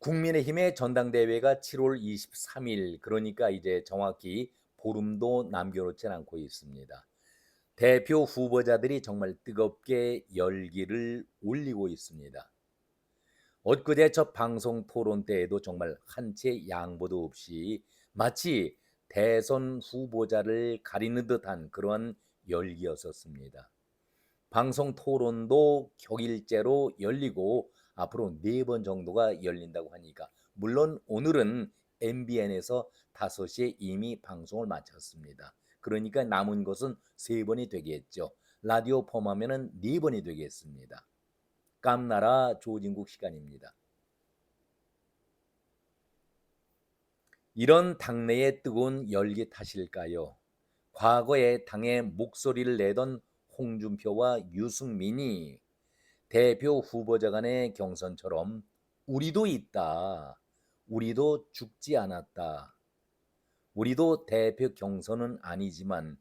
국민의힘의 전당대회가 7월 23일, 그러니까 이제 정확히 보름도 남겨놓지 않고 있습니다. 대표 후보자들이 정말 뜨겁게 열기를 올리고 있습니다. 엊그제 저 방송 토론 때에도 정말 한 채 양보도 없이 마치 대선 후보자를 가리는 듯한 그런 열기였었습니다. 방송 토론도 격일제로 열리고 앞으로 4번 정도가 열린다고 하니까, 물론 오늘은 MBN에서 5시에 이미 방송을 마쳤습니다. 그러니까 남은 것은 3번이 되겠죠. 라디오 포함하면 4번이 되겠습니다. 깜나라 조진국 시간입니다. 이런 당내의 뜨거운 열기 탓일까요? 과거에 당의 목소리를 내던 홍준표와 유승민이 대표 후보자 간의 경선처럼 우리도 있다, 우리도 죽지 않았다, 우리도 대표 경선은 아니지만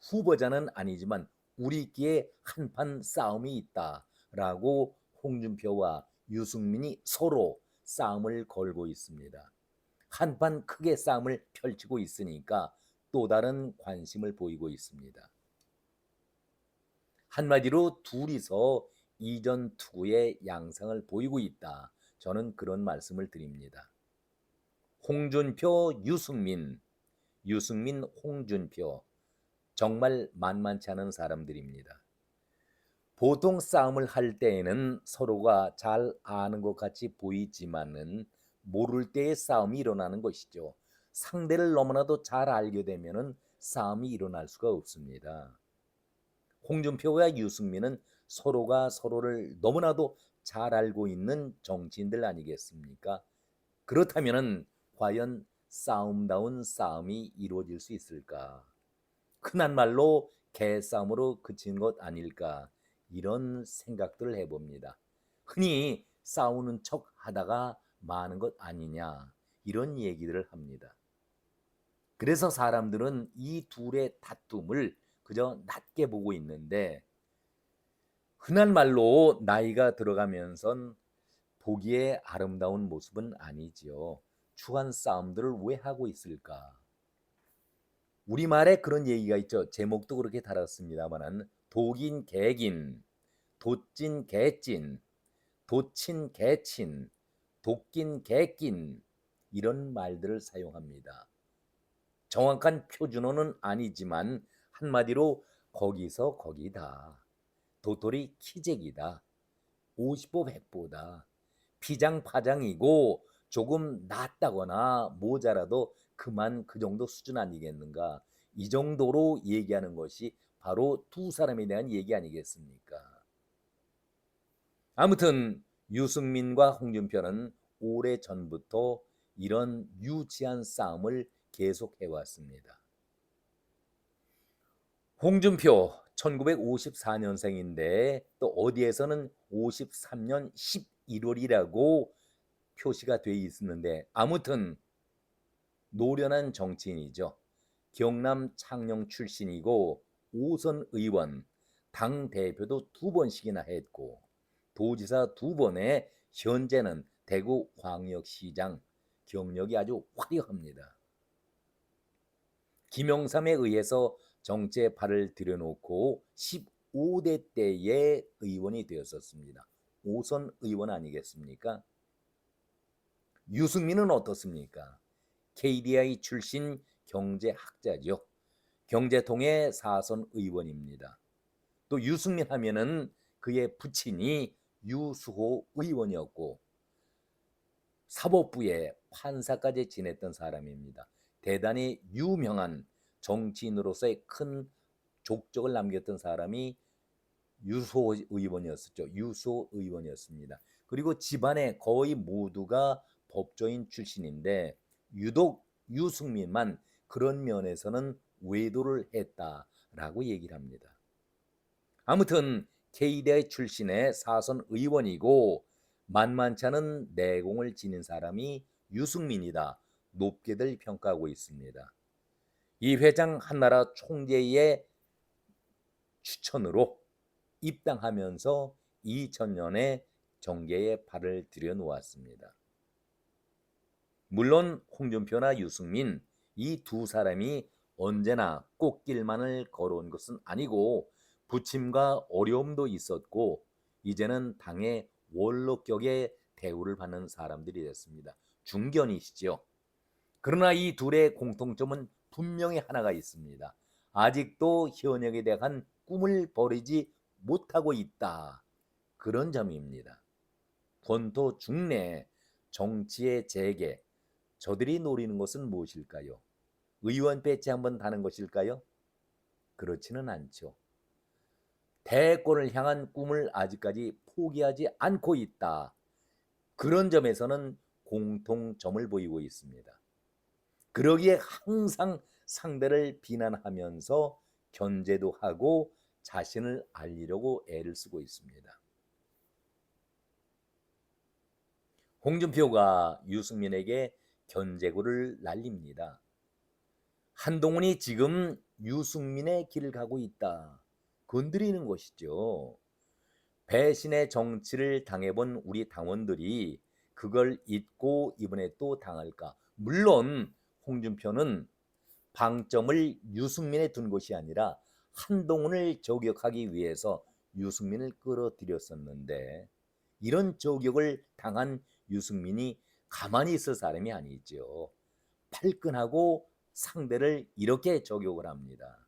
후보자는 아니지만 우리끼리 한판 싸움이 있다라고 홍준표와 유승민이 서로 싸움을 걸고 있습니다. 한판 크게 싸움을 펼치고 있으니까 또 다른 관심을 보이고 있습니다. 한마디로 둘이서 이전 투구의 양상을 보이고 있다. 저는 그런 말씀을 드립니다. 홍준표, 유승민, 유승민, 홍준표, 정말 만만치 않은 사람들입니다. 보통 싸움을 할 때에는 서로가 잘 아는 것 같이 보이지만은 모를 때의 싸움이 일어나는 것이죠. 상대를 너무나도 잘 알게 되면은 싸움이 일어날 수가 없습니다. 홍준표와 유승민은 서로가 서로를 너무나도 잘 알고 있는 정치인들 아니겠습니까? 그렇다면은 과연 싸움다운 싸움이 이루어질 수 있을까? 흔한 말로 개싸움으로 그친 것 아닐까? 이런 생각들을 해봅니다. 흔히 싸우는 척 하다가 마는 것 아니냐? 이런 얘기들을 합니다. 그래서 사람들은 이 둘의 다툼을 그저 낮게 보고 있는데, 흔한 말로 나이가 들어가면선 보기에 아름다운 모습은 아니지요. 추한 싸움들을 왜 하고 있을까? 우리말에 그런 얘기가 있죠. 제목도 그렇게 달았습니다만은 독인 개긴, 돛진 개찐, 돛친 개친, 도낀 개낀, 이런 말들을 사용합니다. 정확한 표준어는 아니지만 한마디로 거기서 거기다, 도토리 키재기다, 50보 100보다, 피장파장이고 조금 낫다거나 모자라도 그만 그 정도 수준 아니겠는가. 이 정도로 얘기하는 것이 바로 두 사람에 대한 얘기 아니겠습니까? 아무튼 유승민과 홍준표는 오래전부터 이런 유치한 싸움을 계속해 왔습니다. 홍준표 1954년생인데 또 어디에서는 53년 11월이라고 표시가 돼 있는데, 아무튼 노련한 정치인이죠. 경남 창녕 출신이고 5선 의원, 당 대표도 2번씩이나 했고 도지사 2번에 현재는 대구 광역시장, 경력이 아주 화려합니다. 김영삼에 의해서 정치에 발을 들여놓고 15대 때의 의원이 되었었습니다. 5선 의원 아니겠습니까? 유승민은 어떻습니까? KDI 출신 경제학자죠. 경제통의 4선 의원입니다. 또 유승민 하면은 그의 부친이 유수호 의원이었고 사법부의 판사까지 지냈던 사람입니다. 대단히 유명한 정치인으로서의 큰 족적을 남겼던 사람이 유수호 의원이었었죠. 유수호 의원이었습니다. 그리고 집안의 거의 모두가 법조인 출신인데 유독 유승민만 그런 면에서는 외도를 했다라고 얘기를 합니다. 아무튼 KDI 출신의 4선 의원이고 만만치 않은 내공을 지닌 사람이 유승민이다, 높게들 평가하고 있습니다. 이 회장 한나라 총재의 추천으로 입당하면서 2000년에 정계에 발을 들여놓았습니다. 물론 홍준표나 유승민 이 두 사람이 언제나 꽃길만을 걸어온 것은 아니고 부침과 어려움도 있었고 이제는 당의 원로격의 대우를 받는 사람들이 됐습니다. 중견이시죠. 그러나 이 둘의 공통점은 분명히 하나가 있습니다. 아직도 현역에 대한 꿈을 버리지 못하고 있다. 그런 점입니다. 본토 중내 정치의 재개, 저들이 노리는 것은 무엇일까요? 의원 배치 한번 다는 것일까요? 그렇지는 않죠. 대권을 향한 꿈을 아직까지 포기하지 않고 있다. 그런 점에서는 공통점을 보이고 있습니다. 그러기에 항상 상대를 비난하면서 견제도 하고 자신을 알리려고 애를 쓰고 있습니다. 홍준표가 유승민에게 견제구를 날립니다. 한동훈이 지금 유승민의 길을 가고 있다. 건드리는 것이죠. 배신의 정치를 당해본 우리 당원들이 그걸 잊고 이번에 또 당할까? 물론 홍준표는 방점을 유승민에 둔 것이 아니라 한동훈을 저격하기 위해서 유승민을 끌어들였었는데 이런 저격을 당한 유승민이 가만히 있을 사람이 아니죠. 발끈하고 상대를 이렇게 저격을 합니다.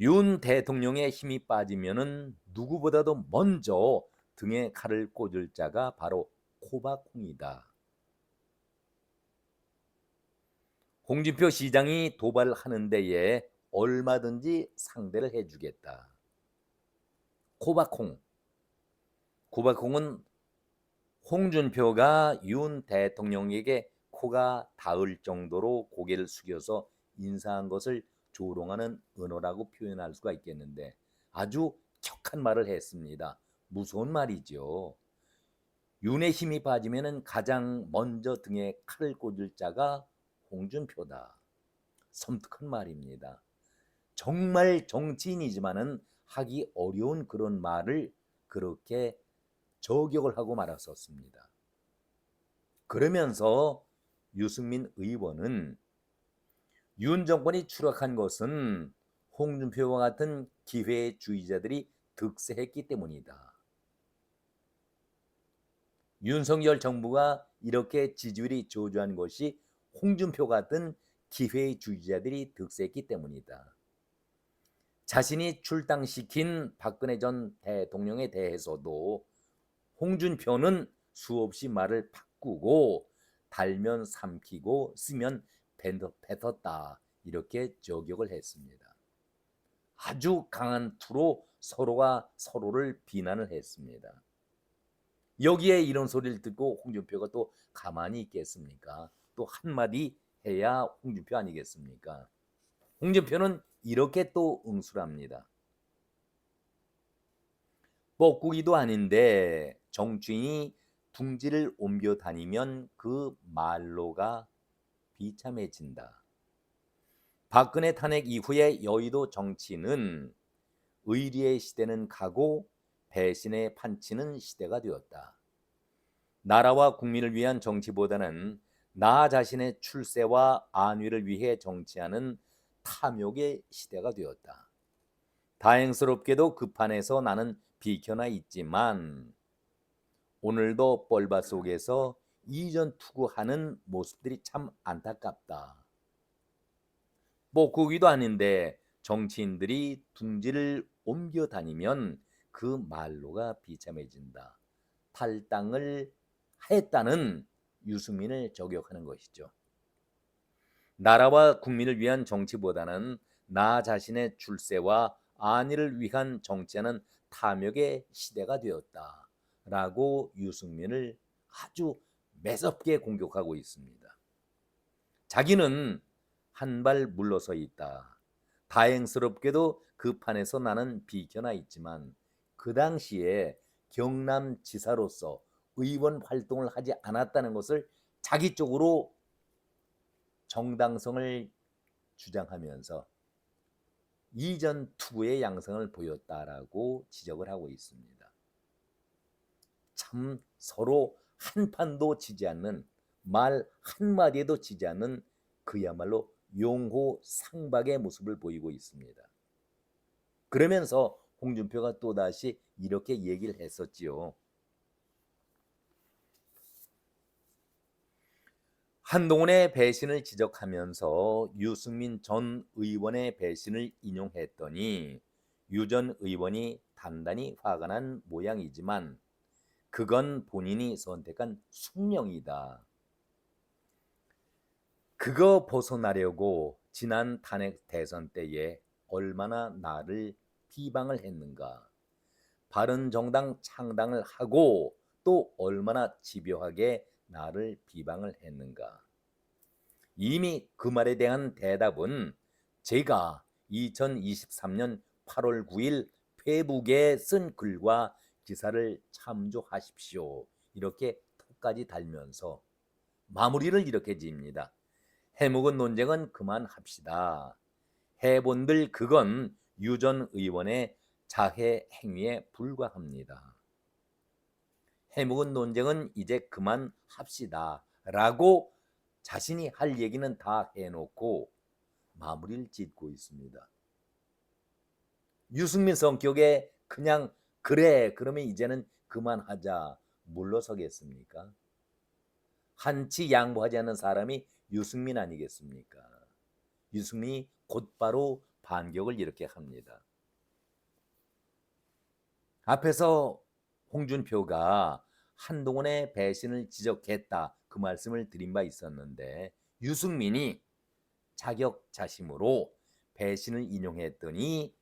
윤 대통령의 힘이 빠지면은 누구보다도 먼저 등에 칼을 꽂을 자가 바로 코바콩이다. 홍준표 시장이 도발하는 데에 얼마든지 상대를 해주겠다. 코바콩. 코바콩은 홍준표가 윤 대통령에게 코가 닿을 정도로 고개를 숙여서 인사한 것을 조롱하는 언어라고 표현할 수가 있겠는데 아주 격한 말을 했습니다. 무서운 말이죠. 윤의 힘이 빠지면 가장 먼저 등에 칼을 꽂을 자가 홍준표다. 섬뜩한 말입니다. 정말 정치인이지만은 하기 어려운 그런 말을 그렇게 저격을 하고 말았었습니다. 그러면서 유승민 의원은 윤 정권이 추락한 것은 홍준표와 같은 기회주의자들이 득세했기 때문이다. 윤석열 정부가 이렇게 지지율이 저조한 것이 홍준표 같은 기회주의자들이 득세했기 때문이다. 자신이 출당시킨 박근혜 전 대통령에 대해서도 홍준표는 수없이 말을 바꾸고 달면 삼키고 쓰면 뱉었다 이렇게 저격을 했습니다. 아주 강한 투로 서로가 서로를 비난을 했습니다. 여기에 이런 소리를 듣고 홍준표가 또 가만히 있겠습니까? 또 한마디 해야 홍준표 아니겠습니까? 홍준표는 이렇게 또 응수합니다. 뻐꾸기도 아닌데 정치인이 둥지를 옮겨 다니면 그 말로가 비참해진다. 박근혜 탄핵 이후에 여의도 정치는 의리의 시대는 가고 배신의 판치는 시대가 되었다. 나라와 국민을 위한 정치보다는 나 자신의 출세와 안위를 위해 정치하는 탐욕의 시대가 되었다. 다행스럽게도 그 판에서 나는 비켜나 있지만 오늘도 뻘밭 속에서 이전 투구하는 모습들이 참 안타깝다. 뻐꾸기도 아닌데 정치인들이 둥지를 옮겨 다니면 그 말로가 비참해진다. 탈당을 했다는 유승민을 저격하는 것이죠. 나라와 국민을 위한 정치보다는 나 자신의 출세와 안위를 위한 정치하는 탐욕의 시대가 되었다. 라고 유승민을 아주 매섭게 공격하고 있습니다. 자기는 한 발 물러서 있다. 다행스럽게도 그 판에서 나는 비켜나 있지만 그 당시에 경남지사로서 의원 활동을 하지 않았다는 것을 자기 쪽으로 정당성을 주장하면서 이전 투구의 양상을 보였다라고 지적을 하고 있습니다. 참 서로 한 판도 지지 않는, 말 한마디에도 지지 않는 그야말로 용호상박의 모습을 보이고 있습니다. 그러면서 홍준표가 또다시 이렇게 얘기를 했었지요. 한동훈의 배신을 지적하면서 유승민 전 의원의 배신을 인용했더니 유 전 의원이 단단히 화가 난 모양이지만 그건 본인이 선택한 숙명이다. 그거 벗어나려고 지난 탄핵 대선 때에 얼마나 나를 비방을 했는가. 바른정당 창당을 하고 또 얼마나 집요하게 나를 비방을 했는가. 이미 그 말에 대한 대답은 제가 2023년 8월 9일 페북에 쓴 글과 기사를 참조하십시오. 이렇게 톡까지 달면서 마무리를 이렇게 지입니다. 해묵은 논쟁은 그만합시다. 해본들 그건 유 전 의원의 자해 행위에 불과합니다. 해묵은 논쟁은 이제 그만합시다. 라고 자신이 할 얘기는 다 해놓고 마무리를 짓고 있습니다. 유승민 성격에 그냥 그래 그러면 이제는 그만하자 물러서겠습니까? 한치 양보하지 않는 사람이 유승민 아니겠습니까? 유승민이 곧바로 반격을 이렇게 합니다. 앞에서 홍준표가 한동훈의 배신을 지적했다 그 말씀을 드린 바 있었는데 유승민이 자격자심으로 배신을 인용했더니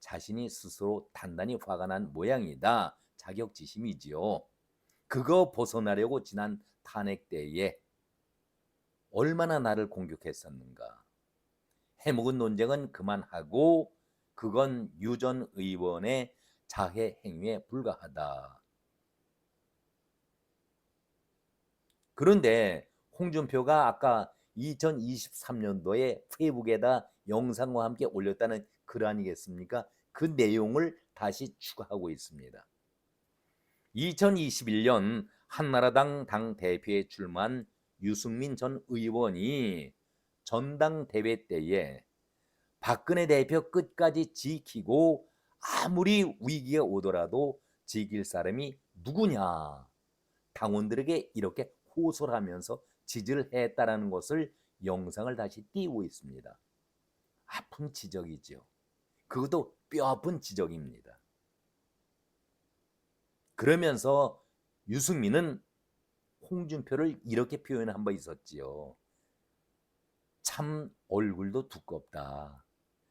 자신이 스스로 단단히 화가 난 모양이다. 자격지심이지요. 그거 벗어나려고 지난 탄핵 때에 얼마나 나를 공격했었는가. 해묵은 논쟁은 그만하고 그건 유 전 의원의 자해 행위에 불과하다. 그런데 홍준표가 아까 2023년도에 페이북에다 영상과 함께 올렸다는 글 아니겠습니까? 그 내용을 다시 추가하고 있습니다. 2021년 한나라당 당대표에 출마한 유승민 전 의원이 전당대회 때에 박근혜 대표 끝까지 지키고 아무리 위기가 오더라도 지킬 사람이 누구냐. 당원들에게 이렇게 호소를 하면서 지지를 했다라는 것을 영상을 다시 띄우고 있습니다. 아픈 지적이죠. 그것도 뼈아픈 지적입니다. 그러면서 유승민은 홍준표를 이렇게 표현한 바 있었지요. 참 얼굴도 두껍다.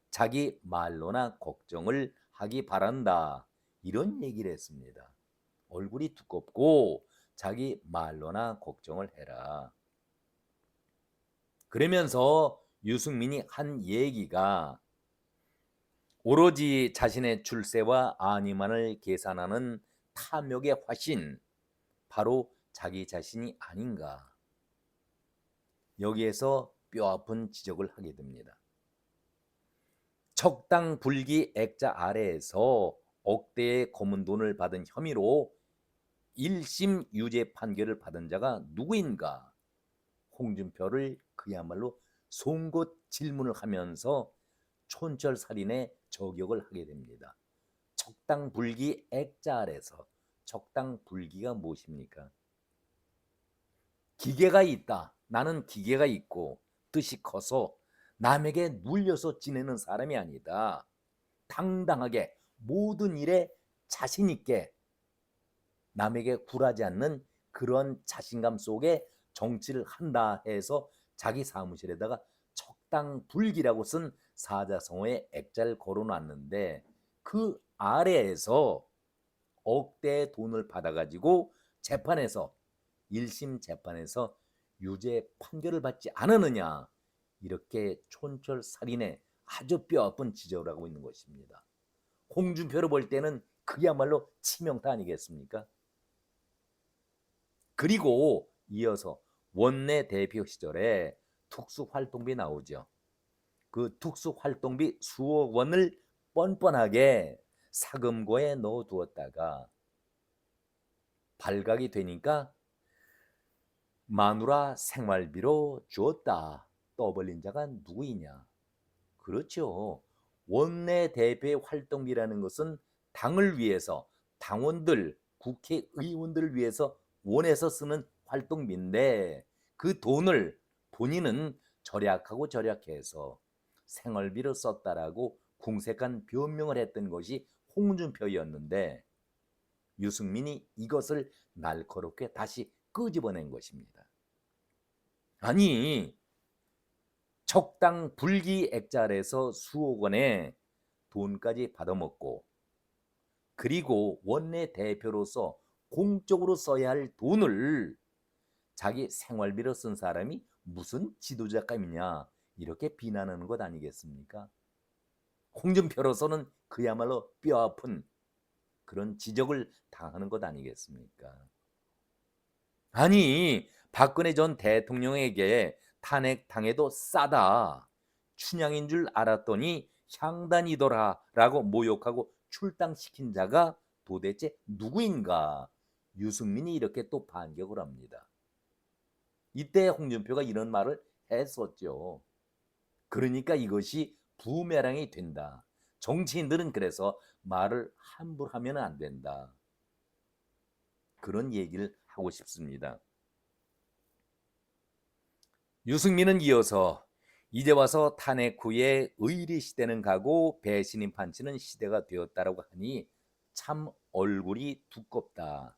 자기 말로나 걱정을 하기 바란다. 이런 얘기를 했습니다. 얼굴이 두껍고 자기 말로나 걱정을 해라. 그러면서 유승민이 한 얘기가 오로지 자신의 출세와 안위만을 계산하는 탐욕의 화신, 바로 자기 자신이 아닌가. 여기에서 뼈아픈 지적을 하게 됩니다. 척당 불기 액자 아래에서 억대의 검은 돈을 받은 혐의로 1심 유죄 판결을 받은 자가 누구인가? 홍준표를 그야말로 송곳 질문을 하면서 촌철살인의 저격을 하게 됩니다. 척당 불기 액자 아래서 척당 불기가 무엇입니까? 기계가 있다. 나는 기계가 있고 뜻이 커서 남에게 눌려서 지내는 사람이 아니다. 당당하게 모든 일에 자신 있게 남에게 굴하지 않는 그런 자신감 속에 정치를 한다 해서 자기 사무실에다가 척당불기라고 쓴 사자성어의 액자를 걸어놨는데 그 아래에서 억대의 돈을 받아가지고 재판에서 1심 재판에서 유죄 판결을 받지 않았느냐, 이렇게 촌철살인의 아주 뼈아픈 지적을 하고 있는 것입니다. 홍준표를 볼 때는 그야말로 치명타 아니겠습니까? 그리고 이어서 원내 대표 시절에 특수활동비 나오죠. 그 특수활동비 수억 원을 뻔뻔하게 사금고에 넣어두었다가 발각이 되니까 마누라 생활비로 주었다 떠벌린 자가 누구이냐? 그렇죠. 원내대표의 활동비라는 것은 당을 위해서 당원들, 국회의원들을 위해서 원해서 쓰는 활동비인데 그 돈을 본인은 절약하고 절약해서 생활비로 썼다라고 궁색한 변명을 했던 것이 홍준표였는데 유승민이 이것을 날카롭게 다시 끄집어낸 것입니다. 아니 적당 불기액잘에서 수억 원의 돈까지 받아먹고 그리고 원내대표로서 공적으로 써야 할 돈을 자기 생활비로 쓴 사람이 무슨 지도자감이냐 이렇게 비난하는 것 아니겠습니까? 홍준표로서는 그야말로 뼈아픈 그런 지적을 당하는 것 아니겠습니까? 아니 박근혜 전 대통령에게 탄핵당해도 싸다. 춘향인 줄 알았더니 향단이더라라고 모욕하고 출당시킨 자가 도대체 누구인가? 유승민이 이렇게 또 반격을 합니다. 이때 홍준표가 이런 말을 했었죠. 그러니까 이것이 부메랑이 된다. 정치인들은 그래서 말을 함부로 하면 안 된다. 그런 얘기를 하고 싶습니다. 유승민은 이어서 이제 와서 탄핵 후에 의리 시대는 가고 배신인 판치는 시대가 되었다라고 하니 참 얼굴이 두껍다.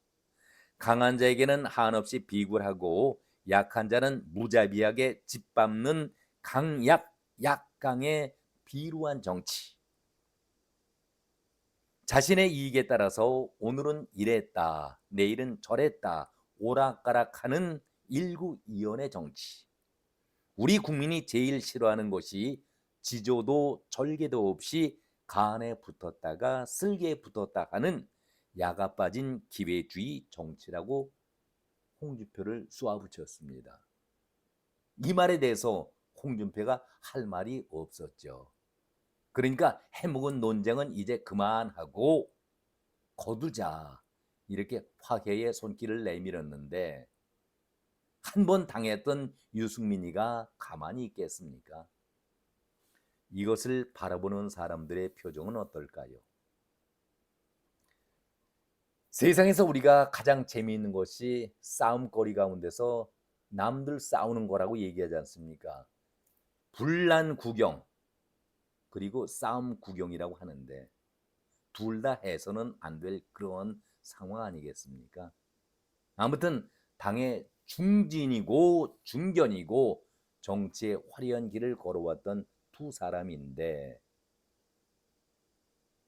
강한 자에게는 한없이 비굴하고 약한 자는 무자비하게 짓밟는 강약, 약강의 비루한 정치. 자신의 이익에 따라서 오늘은 이랬다, 내일은 저랬다, 오락가락하는 일구이연의 정치. 우리 국민이 제일 싫어하는 것이 지조도 절개도 없이 간에 붙었다가 쓸개에 붙었다 하는 야가 빠진 기회주의 정치라고 홍준표를 쏘아붙였습니다. 이 말에 대해서 홍준표가 할 말이 없었죠. 그러니까 해묵은 논쟁은 이제 그만하고 거두자 이렇게 화해의 손길을 내밀었는데 한 번 당했던 유승민이가 가만히 있겠습니까? 이것을 바라보는 사람들의 표정은 어떨까요? 세상에서 우리가 가장 재미있는 것이 싸움거리 가운데서 남들 싸우는 거라고 얘기하지 않습니까? 불난 구경 그리고 싸움 구경이라고 하는데 둘 다 해서는 안 될 그런 상황 아니겠습니까? 아무튼 당의 중진이고 중견이고 정치의 화려한 길을 걸어왔던 두 사람인데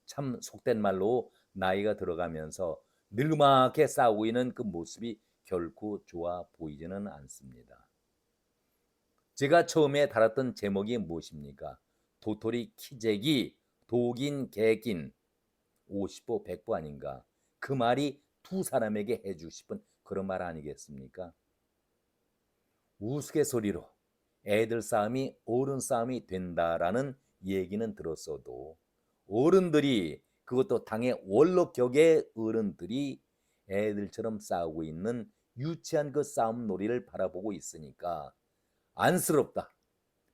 참 속된 말로 나이가 들어가면서 늙음하게 싸우고 있는 그 모습이 결코 좋아 보이지는 않습니다. 제가 처음에 달았던 제목이 무엇입니까? 도토리 키재기 독인 개긴 50보 100보 아닌가? 그 말이 두 사람에게 해주고 싶은 그런 말 아니겠습니까? 우스갯소리로 애들 싸움이 어른 싸움이 된다라는 얘기는 들었어도 어른들이 그것도 당의 원로격의 어른들이 애들처럼 싸우고 있는 유치한 그 싸움 놀이를 바라보고 있으니까 안쓰럽다.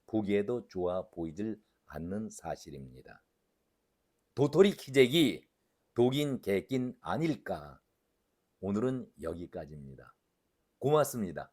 보기에도 좋아 보이질 않는 사실입니다. 도토리 키재기 독인 객긴 아닐까? 오늘은 여기까지입니다. 고맙습니다.